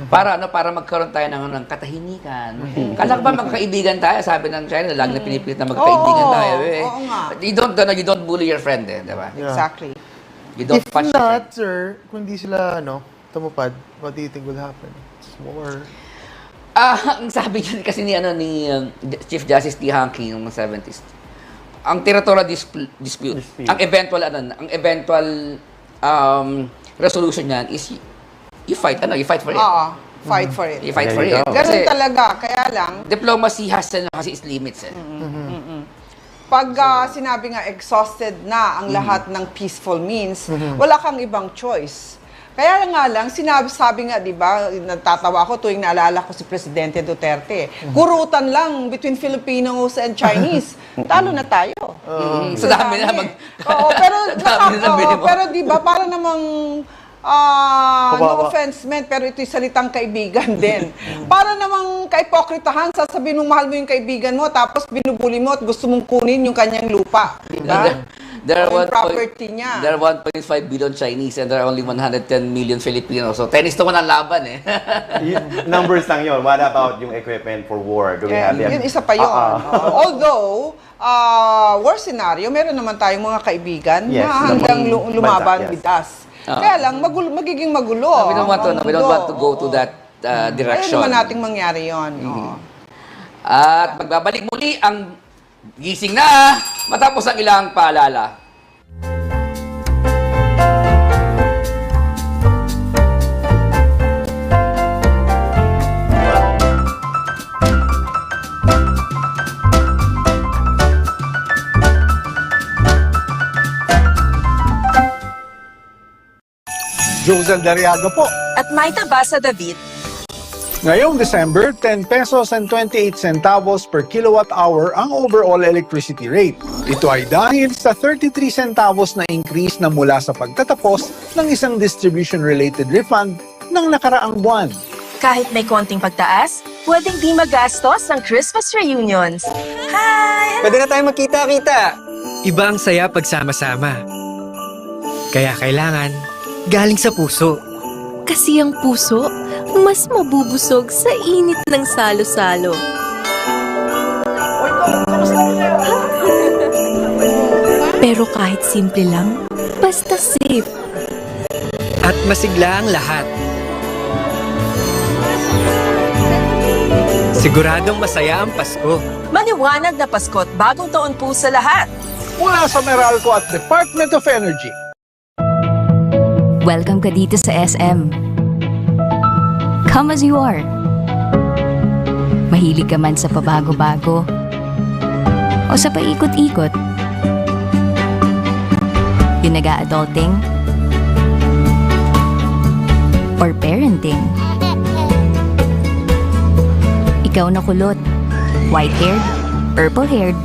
Para magkaroon tayo ng katahimikan. Kala ba magkaibigan tayo? Sabi ng China, lagi na pinipilit na magkaibigan tayo. Oo nga. You don't bully your friend, di ba? Exactly. You don't If punch your friend. not, sir, kung di sila, tumupad, what do you think will happen? It's more... Ang sabi niya kasi ni Chief Justice T. Hanky noong 70s, ang territorial dispute, ang eventual resolution niyan is you fight for it. Fight for it. You fight for it. Ganun talaga, kaya lang diplomacy has its limits. pag sinabi nga exhausted na ang lahat ng peaceful means, wala kang ibang choice. Kaya nga lang, sabi nga, di ba, natatawa ako tuwing naalala ko si Presidente Duterte. Kurutan lang between Filipinos and Chinese. Talo na tayo. Sa dami na Oo, pero di ba, para namang no offense meant, pero ito'y salitang kaibigan din. Para namang kaipokritahan, sasabihin mong mahal mo yung kaibigan mo, tapos binubuli mo at gusto mong kunin yung kanyang lupa. Di ba? There are property niya. There are 1.5 billion Chinese and there are only 110 million Filipinos. So, 10-1 ang laban eh. Numbers lang yun. What about yung equipment for war? Do we have yun isa pa yun. Although, war scenario, meron naman tayong mga kaibigan na hanggang lumaban with us. Kaya lang, magiging magulo. We don't want to go to that direction. Ayaw naman nating mangyari yun. At magbabalik muli ang gising na matapos ang ilang paalala. Josel Dariaga po. At Maita Basa David. Ngayong December, 10 pesos and 28 centavos per kilowatt hour ang overall electricity rate. Ito ay dahil sa 33 centavos na increase na mula sa pagtatapos ng isang distribution-related refund ng nakaraang buwan. Kahit may konting pagtaas, pwedeng di magastos ng Christmas reunions. Hi! Pwede na tayo magkita-kita. Iba ang saya pagsama-sama. Kaya kailangan galing sa puso. Kasi ang puso, mas mabubusog sa init ng salo-salo. Pero kahit simple lang, basta safe. At masigla ang lahat. Siguradong masaya ang Pasko. Maliwanag na Pasko't bagong taon po sa lahat. Mula sa Meralco at Department of Energy. Welcome ka dito sa SM. Come as you are. Mahilig ka man sa pabago-bago o sa paikot-ikot. Yung nag-a-adulting or parenting. Ikaw na kulot, white-haired, purple-haired,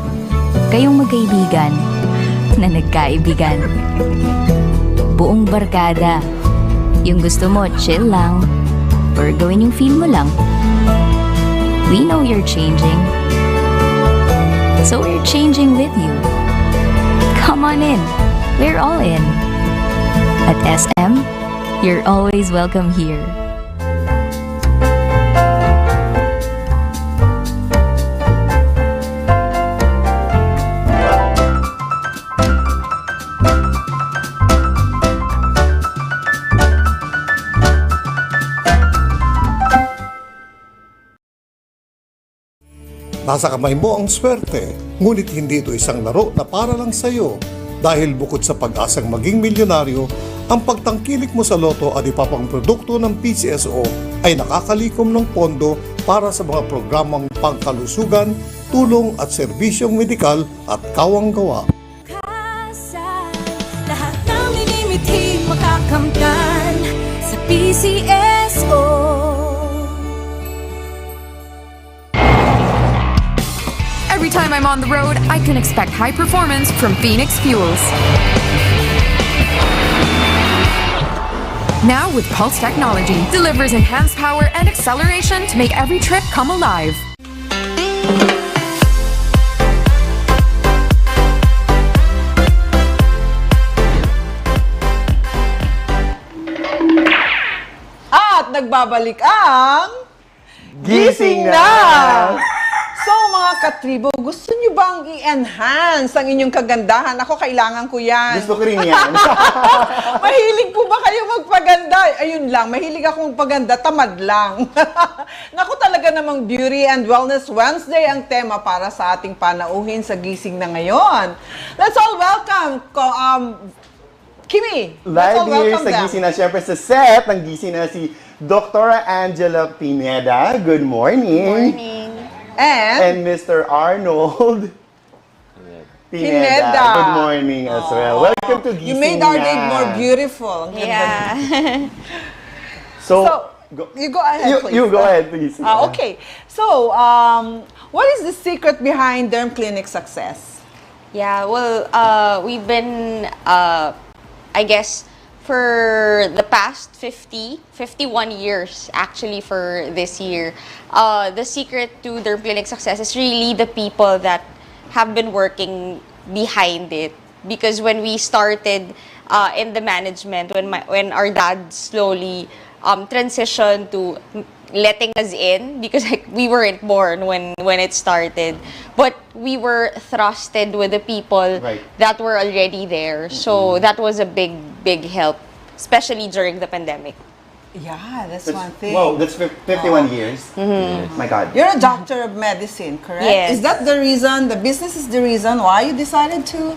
kayong magkaibigan na nagkaibigan. Buong barkada. Yung gusto mo, chill lang. Or gawin yung feel mo lang. We know you're changing. So we're changing with you. Come on in. We're all in. At SM, you're always welcome here. Nasa kamay mo ang swerte, ngunit hindi ito isang laro na para lang sa'yo. Dahil bukod sa pag-asang maging milyonaryo, ang pagtangkilik mo sa loto at iba pang produkto ng PCSO ay nakakalikom ng pondo para sa mga programang pangkalusugan, tulong at serbisyong medikal at kawang-gawa. Lahat ng minimithi makakamtan sa PCSO. Every time I'm on the road, I can expect high performance from Phoenix Fuels. Now with Pulse technology, delivers enhanced power and acceleration to make every trip come alive. nagbabalik ang Gising na! So mga katribo, gusto nyo bang i-enhance ang inyong kagandahan? Ako, kailangan ko yan. Gusto ko rin yan. Mahilig po ba kayo magpaganda? Ayun lang, mahilig ako magpaganda, tamad lang. Naku, talaga namang Beauty and Wellness Wednesday ang tema para sa ating panauhin sa gising na ngayon. Let's all welcome Kimi. Let's all Live here welcome sa them. Gising na, syempre sa set, ang gising na si Dr. Angela Pineda. Good morning. And Mr. Arnold Pineda. Good morning as well. Welcome to Gising You made our day na. more beautiful. Ang ganda. So, you go ahead, please. you go ahead, please. Okay. So, what is the secret behind Derm Clinic success? Yeah, well, we've been, I guess, for the past 51 years, actually, for this year. The secret to Derm Clinic success is really the people that have been working behind it. Because when we started in the management, when our dad slowly transitioned to letting us in, because like, we weren't born when it started, but we were thrusted with the people that were already there. So that was a big help, especially during the pandemic. Yeah, that's one thing. Wow, that's 51 years. My God. You're a doctor of medicine, correct? Yes. Is that the reason, the business is the reason why you decided to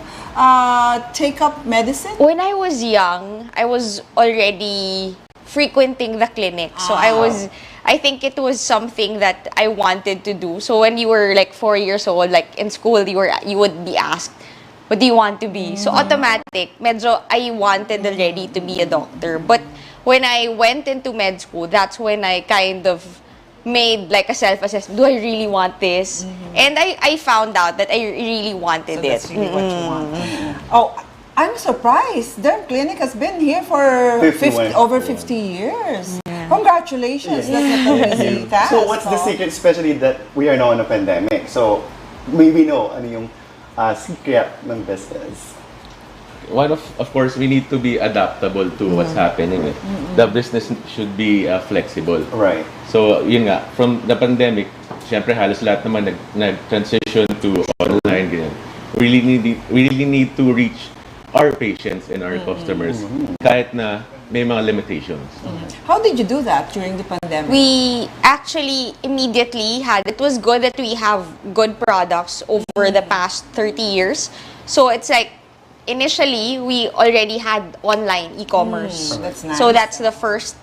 take up medicine? When I was young, I was already frequenting the clinic. So I think it was something that I wanted to do. So when you were like 4 years old, like in school, you would be asked, what do you want to be? So automatic, medyo I wanted already to be a doctor. But when I went into med school, that's when I kind of made like a self-assessment. Do I really want this? And I found out that I really wanted it. That's really what you want. Oh, I'm surprised. Derm Clinic has been here for over 50 years. Congratulations. That's not an easy task. So what's the secret, especially that we are now in a pandemic? So maybe know ano yung secret ng business? One of course, we need to be adaptable to what's happening. The business should be flexible. Right. So, yun nga, from the pandemic, syempre halos lahat naman nag-transition to online. Ganyan. We really need to reach our patients and our customers kahit na may mga limitations. How did you do that during the pandemic? We actually immediately it was good that we have good products over the past 30 years. So it's like, initially, we already had online e-commerce. That's nice. So that's the first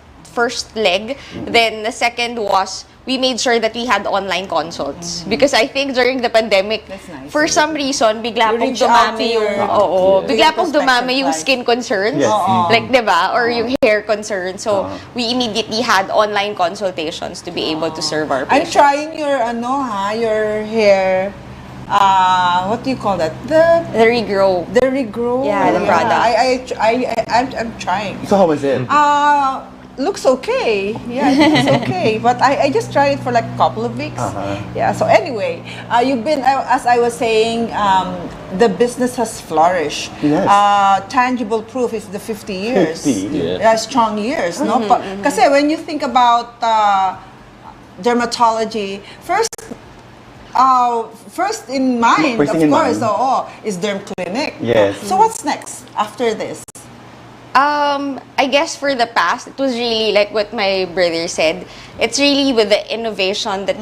leg. Then the second was, we made sure that we had online consults. Because I think during the pandemic, nice. for some reason, bigla pong reach out to dumami yung, your- bigla pong prospective dumami yung clients. skin concerns. Yes. Like, diba? Or yung hair concerns. So, we immediately had online consultations to be able to serve our I'm patients. trying your your hair. What do you call that? The regrow. regrow. Yeah, the product. I'm trying. So how was it? Looks okay. Yeah, it looks okay. But I just tried it for like a couple of weeks. Yeah. So anyway, you've been, as I was saying, the business has flourished. Yes. Tangible proof is the 50 years. 50, Yeah, strong years, no? Kasi when you think about dermatology, first in mind, First of thing in course, mind. is Derm Clinic. Yes. So what's next after this? I guess for the past, it was really like what my brother said. It's really with the innovation that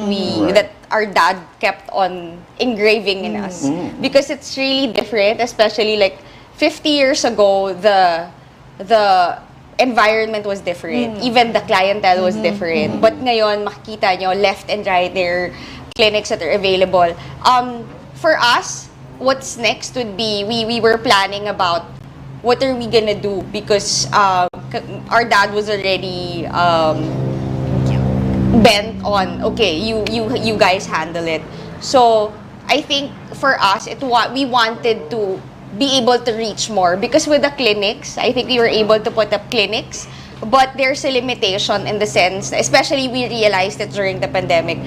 that our dad kept on engraving in us. Because it's really different, especially like 50 years ago, the environment was different. Even the clientele was different. But ngayon, makikita nyo, left and right, there are clinics that are available. For us, what's next would be, we were planning about what are we gonna do, because our dad was already bent on, okay, you guys handle it. So I think for us, we wanted to be able to reach more, because with the clinics, I think we were able to put up clinics, but there's a limitation in the sense, especially we realized it during the pandemic,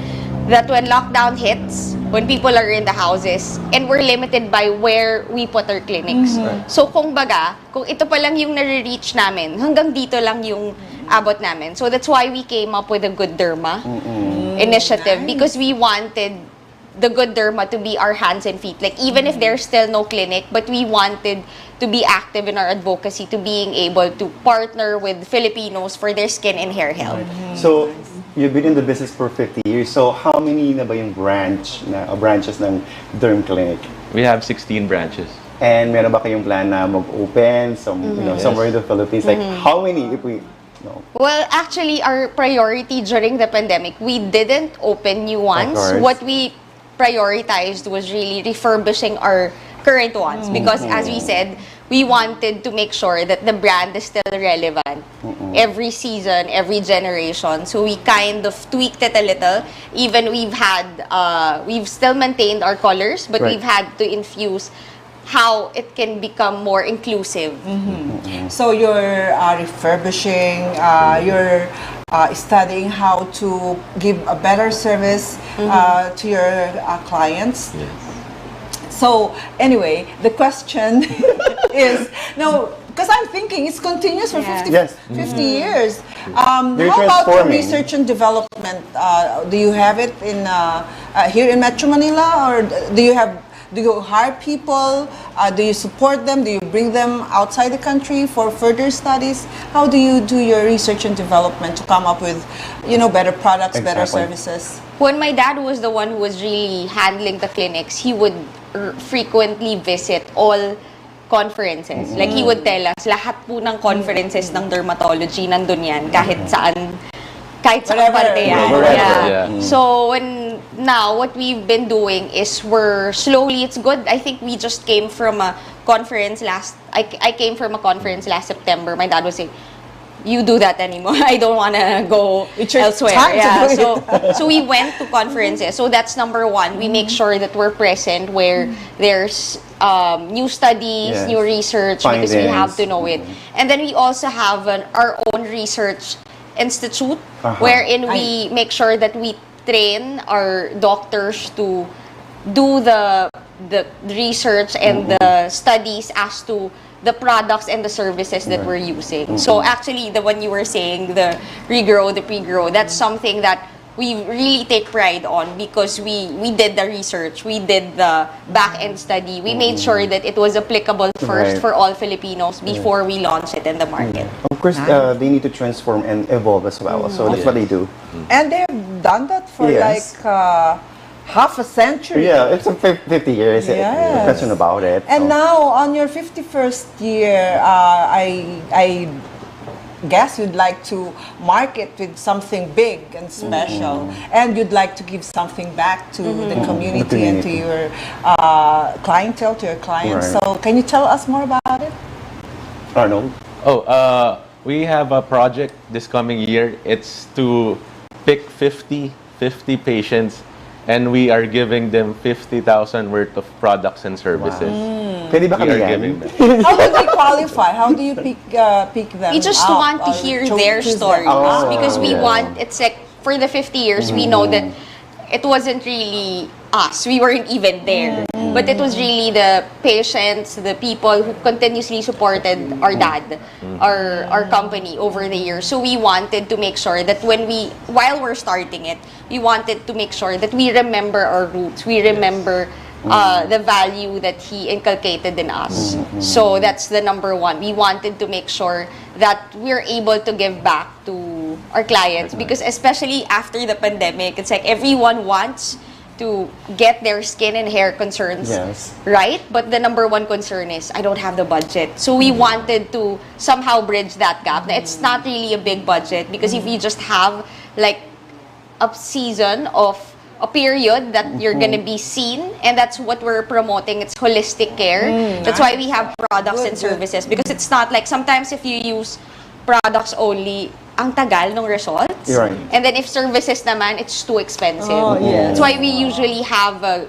that when lockdown hits, when people are in the houses, and we're limited by where we put our clinics. So kung ito pa lang yung nare-reach namin, hanggang dito lang yung abot namin. So that's why we came up with the Good Derma initiative, because we wanted the Good Derma to be our hands and feet. Like, even if there's still no clinic, but we wanted to be active in our advocacy, to being able to partner with Filipinos for their skin and hair health. So, you've been in the business for 50 years. So, how many na ba yung branches ng Derm Clinic? We have 16 branches. And meron ba kayong plan na mag-open somewhere in the Philippines? Like, how many if we... No. Well, actually, our priority during the pandemic, we didn't open new ones. What we prioritized was really refurbishing our current ones, because as we said, we wanted to make sure that the brand is still relevant every season, every generation. So we kind of tweaked it a little. Even we've still maintained our colors, but we've had to infuse how it can become more inclusive. So you're refurbishing, you're studying how to give a better service to your clients. So anyway, the question is, because I'm thinking it's continuous for 50 years. How about the research and development? Do you have it in here in Metro Manila, or do you hire people? Do you support them? Do you bring them outside the country for further studies? How do you do your research and development to come up with, better products, better services? When my dad was the one who was really handling the clinics, he would frequently visit all conferences. Like, he would tell us, lahat po ng conferences ng dermatology, nandun yan, kahit saan parte yan. So, now, what we've been doing is it's good. I think we just came from a conference I came from a conference last September. My dad was saying, you do that anymore. I don't want to go elsewhere. So we went to conferences. So that's number one. We make sure that we're present where there's new studies, new research, because we have to know it. And then we also have our own research institute, wherein we make sure that we train our doctors to do the research and the studies as to the products and the services that we're using. So actually, the one you were saying, the regrow, the pre-grow, that's something that we really take pride on, because we did the research, we did the back-end study, we made sure that it was applicable first for all Filipinos before we launch it in the market. Of course, they need to transform and evolve as well. So that's what they do. And they've done that for half a century. Yeah, it's 50 years. No question about it. And now, on your 51st year, I guess you'd like to market with something big and special, and you'd like to give something back to the community and to your clientele, to your clients. So can you tell us more about it? Arnold? We have a project this coming year. It's to pick 50 patients, and we are giving them 50,000 worth of products and services. Pwede ba kami yan? How do they qualify? How do you pick them? We just want to hear their stories, because we want, it's like, for the 50 years, we know that it wasn't really us. We weren't even there. But it was really the patients, the people who continuously supported our dad, our company over the years. So we wanted to make sure that while we're starting it, we wanted to make sure that we remember our roots. We remember the value that he inculcated in us. So that's the number one. We wanted to make sure that we're able to give back to our clients, because especially after the pandemic, it's like everyone wants to get their skin and hair concerns right, but the number one concern is, I don't have the budget. So we wanted to somehow bridge that gap. Now, it's not really a big budget, because if you just have like a season of a period that you're gonna be seen, and that's what we're promoting. It's holistic care. That's why we have products and services, because it's not like sometimes if you use products only, ang tagal ng results. And then if services naman, it's too expensive. That's why we usually have a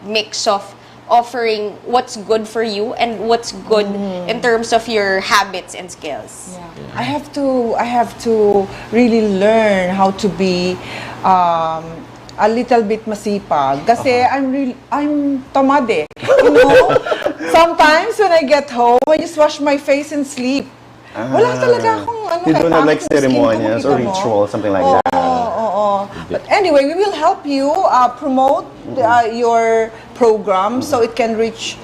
mix of offering what's good for you and what's good in terms of your habits and skills. I have to really learn how to be a little bit masipag. Kasi I'm tamad eh. Sometimes when I get home, I just wash my face and sleep. Wala talaga akong You don't have like pangit yung skin ko, ceremonies or makita mo. rituals, something like Oo, that. oo. But anyway, we will help you promote your program so it can reach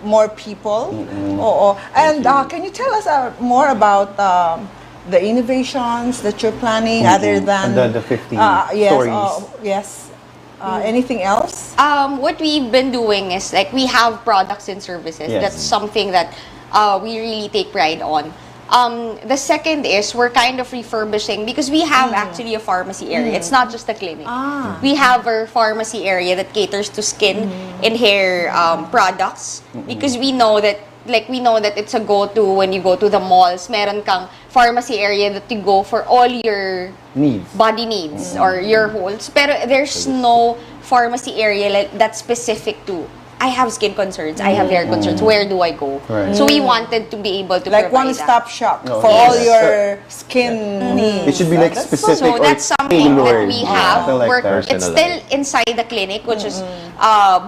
more people. Oo. And can you tell us more about the innovations that you're planning other than the 50 yes, stories? Yes. Anything else? What we've been doing is like we have products and services. Yes. That's something that we really take pride on. The second is we're kind of refurbishing because we have actually a pharmacy area. It's not just a clinic. We have our pharmacy area that caters to skin and hair products because we know that it's a go-to when you go to the malls. Meron kang pharmacy area that you go for all your body needs or your holds. Pero there's no pharmacy area that's specific to I have skin concerns, I have hair concerns, where do I go? Right. So we wanted to be able to Like provide one-stop that. shop for all your skin needs. It should be like specific So or that's something that tailored. we have. Something like that. It's still inside the clinic, which is,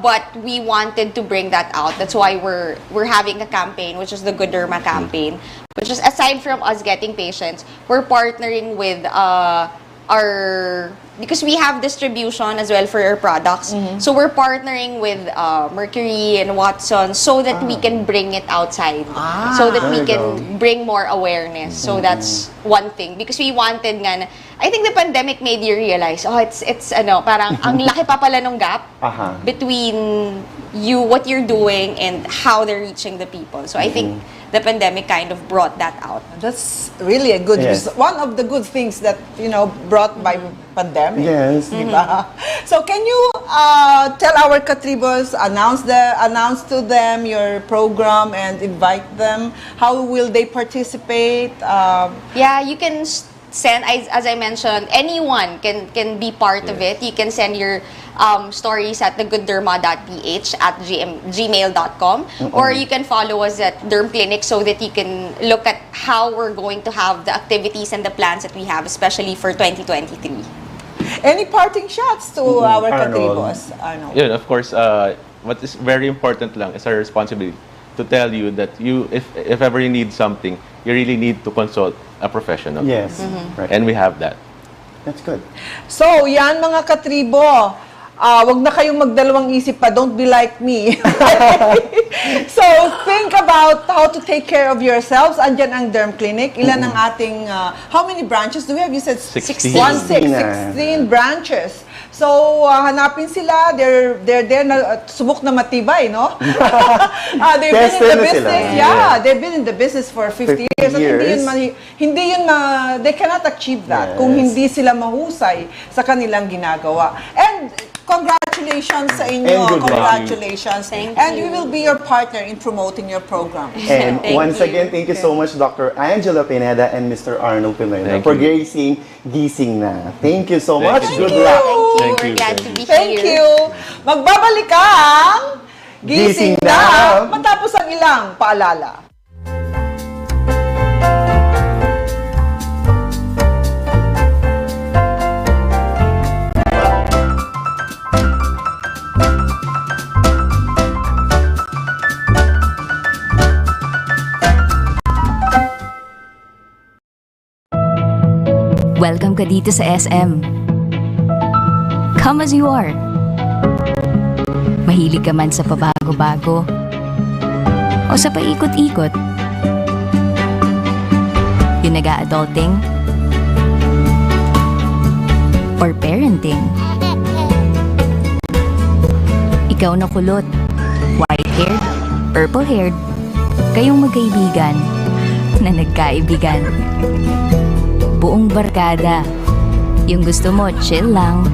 but we wanted to bring that out. That's why we're having a campaign, which is the Good Derma campaign, which is aside from us getting patients, we're partnering with because we have distribution as well for our products. So we're partnering with Mercury and Watson so that we can bring it outside. So that we can bring more awareness. So that's one thing. Because we wanted nga na, I think the pandemic made you realize, it's parang ang laki pa pala nung gap between what you're doing and how they're reaching the people. So I think the pandemic kind of brought that out. That's really a good one of the good things that brought by pandemic. Yes. Diba? So can you tell our Katribos, announce to them your program and invite them? How will they participate? Yeah, you can send, as I mentioned, anyone can be part of it. You can send your stories at thegoodderma.ph at gmail.com or you can follow us at Derm Clinic so that you can look at how we're going to have the activities and the plans that we have, especially for 2023. Any parting shots to our Katribos? Arnold. Yeah, of course, what is very important lang is our responsibility to tell you that if ever you need something, you really need to consult a professional. Yes. Right. And we have that. That's good. So, yan mga Katribo. Wag na kayong magdalawang isip pa. Don't be like me. So, think about how to take care of yourselves. Andyan ang Derm Clinic. Ilan ang ating, how many branches do we have? You said 16. 16 branches. So, hanapin sila. They're there na subok na matibay, no? They've been in the business. Yeah, they've been in the business for 50 years. At hindi yun they cannot achieve that kung hindi sila mahusay sa kanilang ginagawa. And congratulations sa inyo. Congratulations. And we will be your partner in promoting your program. And once again, thank you so much, Dr. Angela Pineda and Mr. Arnold Pineda for gracing Gising Na. Thank you so much. Good luck. Thank you. We're glad to be here. Thank you. Magbabalik ang Gising Na matapos ang ilang paalala. Welcome ka dito sa SM. Come as you are. Mahilig ka man sa pabago-bago o sa paikot-ikot. Yung nag-a-adulting or parenting. Ikaw na kulot, white-haired, purple-haired, kayong magkaibigan na nagkaibigan. Buong barkada. Yung gusto mo, chill lang.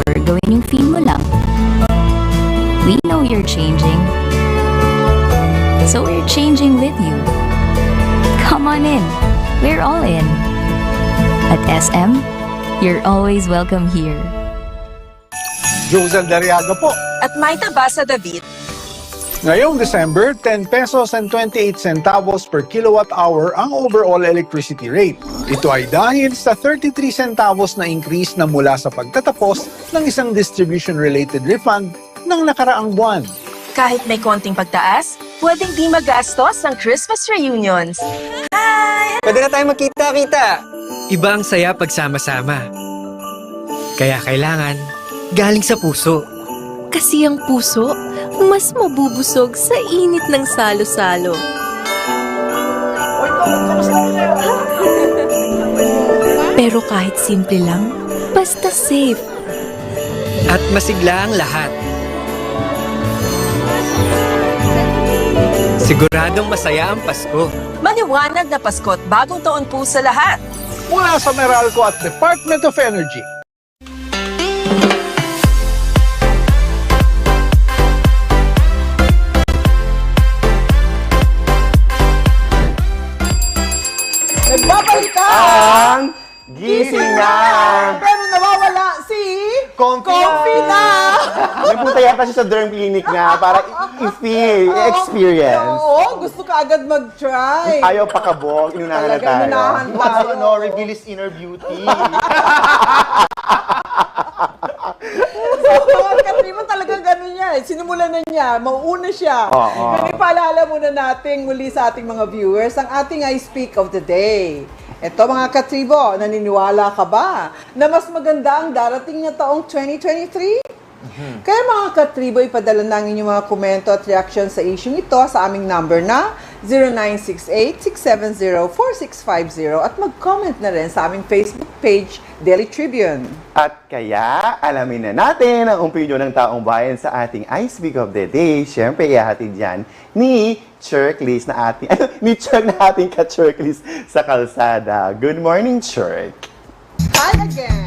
Or gawin yung feel mo lang. We know you're changing. So we're changing with you. Come on in. We're all in. At SM, you're always welcome here. Josel Dariaga po. At Maita Basa David. Ngayong December, 10 pesos and 28 centavos per kilowatt hour ang overall electricity rate. Ito ay dahil sa 33 centavos na increase na mula sa pagtatapos ng isang distribution-related refund ng nakaraang buwan. Kahit may konting pagtaas, pwedeng di magastos ang Christmas reunions. Pwede na tayo magkita-kita. Iba ang saya pagsama-sama. Kaya kailangan galing sa puso. Kasi ang puso, mas mabubusog sa init ng salo-salo. Pero kahit simple lang, basta safe. At masigla ang lahat. Siguradong masaya ang Pasko. Maliwanag na Pasko't bagong taon po sa lahat. Mula sa Meralco at Department of Energy. Nagbabalik Ang gising na! Pero nawawala si Comfy na! Nagpunta yata siya sa derm clinic na para i-feel, i-experience. Oo, gusto ka agad mag-try. Ayaw pakabog, inunahan na tayo. Inunahan tayo. Ano, reveal his inner beauty. Kasi mo talagang gano'n niya. Sinumulan na niya. Mauuna siya. Oo. Pero ipaalala muna natin muli sa ating mga viewers ang ating I Speak of the Day. Ito mga katribo, naniniwala ka ba na mas maganda ang darating na taong 2023? Kaya mga katribo, ipadala na ang inyong mga komento at reaction sa issue ito sa aming number na 0968-670-4650 at mag-comment na rin sa aming Facebook page, Daily Tribune. At kaya, alamin na natin ang opinion ng taong bayan sa ating I Speak of the Day. Siyempre, ihahatid yan ni Chirklis na ating, ni Chirk na ating ka-Chirklis sa kalsada. Good morning, Chirk! Hi again!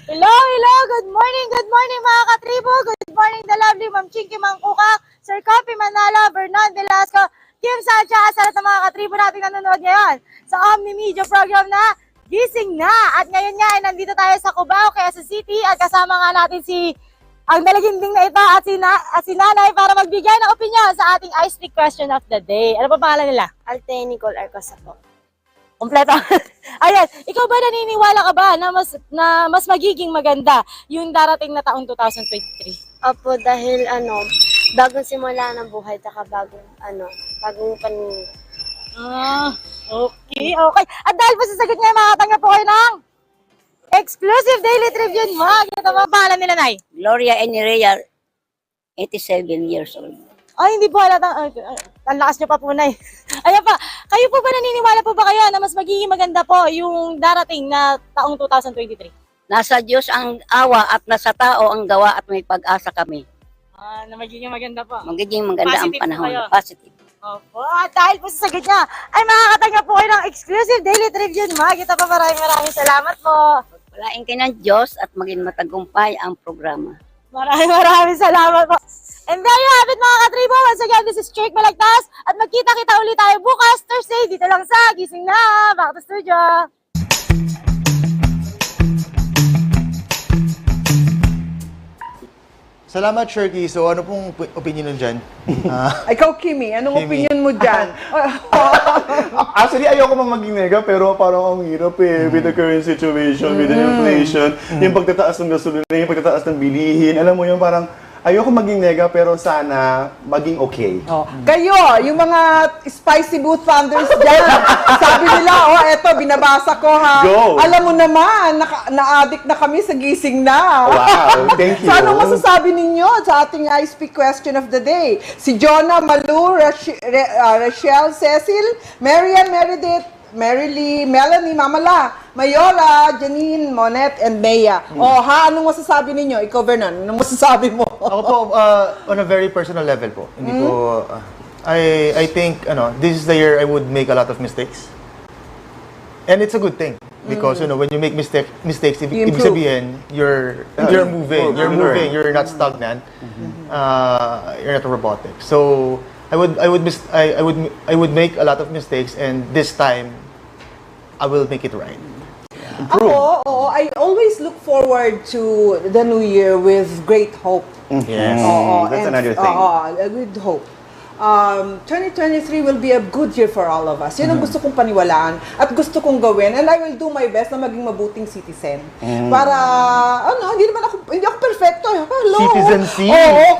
Hello, good morning mga katribo, good morning the lovely Ma'am Chinky Mangkuka, Sir Coffee Manala, Vernon Velasco, Kim Sacha, sa lahat ng mga katribo natin nanonood ngayon sa Omni Media program na Gising Na. At ngayon nga ay nandito tayo sa Cubao, Quezon City at kasama nga natin ang dalaginding na ito at si Nanay para magbigay ng opinion sa ating I Speak question of the day. Ano pa pangalan nila? Alte Nicole Arcosa po. Kompleto. Ayan, ikaw ba naniniwala ka ba na mas magiging maganda yung darating na taong 2023? Opo, dahil bagong simula ng buhay, taka bagong paningin. Okay. At dahil po sa sagot niya, makakatanggap po kayo ng exclusive daily tribune mo. Ito ba pangalan nila, Nay? Gloria Enirea, 87 years old. Ay, hindi po halata. Ang lakas niyo pa po, Nay. Ayan pa, kayo po ba naniniwala po ba kayo na mas magiging maganda po yung darating na taong 2023? Nasa Diyos ang awa at nasa tao ang gawa at may pag-asa kami. Na magiging maganda po. Magiging maganda ang Positive panahon. po kayo. Positive. Opo, at dahil po sa sagot niya, ay makakatanggap po kayo ng exclusive daily tribune. Kita pa maraming salamat po. Walain kayo ng Diyos at maging matagumpay ang programa. Maraming salamat po. And there you have it mga katribo. Once again, this is Jake Malagtas. At magkita-kita ulit tayo bukas, Thursday, dito lang sa Gising Na. Back to studio. Salamat, Shirky. So, ano pong opinion nun dyan? Ikaw, Kimi, anong opinion mo dyan? Actually, ayoko man maging nega, pero parang ang hirap with the current situation, with the inflation, yung pagtataas ng gasolina, yung pagtataas ng bilihin, alam mo yung parang ayoko maging nega, pero sana maging okay. Kayo, yung mga spicy booth founders dyan, sabi nila, eto, binabasa ko ha. Go. Alam mo naman, na-addict na kami sa Gising Na. Wow, thank you. So, anong masasabi ninyo sa ating I Speak question of the day? Si Jonah, Malu, Rachel, Cecil, Marian, Meredith, Marylee, Melanie, Mamala, Mayola, Janine, Monette, and Nea. Anong masasabi ninyo? Ikaw, Vernon, anong masasabi mo? Ako po, on a very personal level po. Hindi ko, I think, this is the year I would make a lot of mistakes. And it's a good thing. Because, when you make mistakes, ibig sabihin, you're moving, you're not stagnant, you're not robotic. So, I would make a lot of mistakes, and this time, I will make it right. Ako, I always look forward to the new year with great hope. Yes. That's another thing. With hope. 2023 will be a good year for all of us. Yun ang gusto kong paniwalaan at gusto kong gawin, and I will do my best na maging mabuting citizen. Para, hindi ako perfecto. Hello. Citizen C. Oo,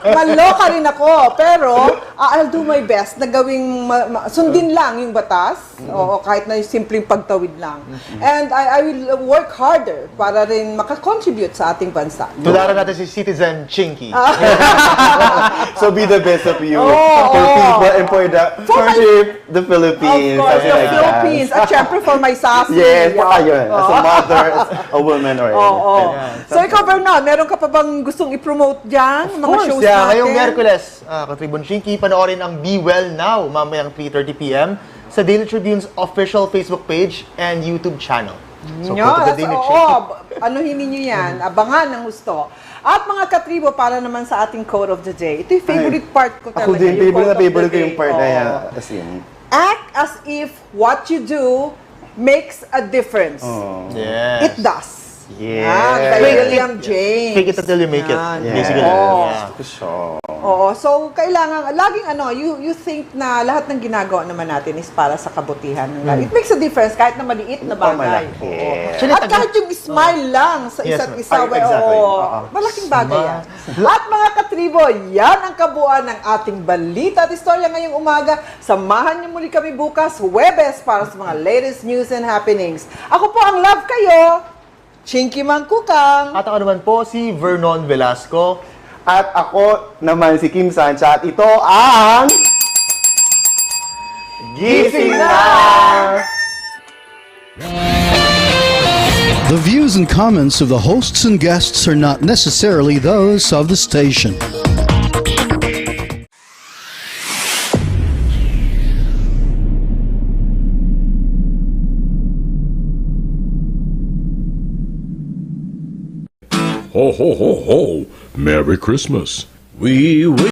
maloka rin ako. Pero, I'll do my best na gawing, sundin lang yung batas. Oo, kahit na yung simpleng pagtawid lang. And I will work harder para rin makakontribute sa ating bansa. Tularan natin si Citizen Chinky. So be the best of you Oh, for people and for the Philippines. Of course, something the like that. Philippines. At syempre for my sassy. Yes, yun. As a mother, as a woman, or So ikaw, Bernard, meron ka pa bang gustong i-promote dyan? Mga shows natin? Ngayong Miyerkules, ka-Tribune Chinky, panoorin ang Be Well Now, mamayang 3:30 p.m. sa Daily Tribune's official Facebook page and YouTube channel. So, go to the Daily Chinky. Anuhin ninyo yan. Abangan ng gusto. At mga katribo, para naman sa ating quote of the day. Ito yung favorite part ko talaga. Ako din, favorite ko yung part na yan. As in. Act as if what you do makes a difference. Yes. It does. Yes. Kay William James. Fake it until you make it. Basically. Oo. So, kailangan, laging you think na lahat ng ginagawa naman natin is para sa kabutihan. It makes a difference kahit na maliit na bagay. At kahit yung smile lang sa isa't isa. Malaking bagay yan. At mga katribo, yan ang kabuuan ng ating balita at istorya ngayong umaga. Samahan niyo muli kami bukas, Huwebes, para sa mga latest news and happenings. Ako po ang love kayo, Chinky Mangkukang. At ako naman po si Vernon Velasco. At ako naman si Kim Sancha. At ito ang Gising Na! The views and comments of the hosts and guests are not necessarily those of the station. Ho, ho, ho, ho. Merry Christmas. We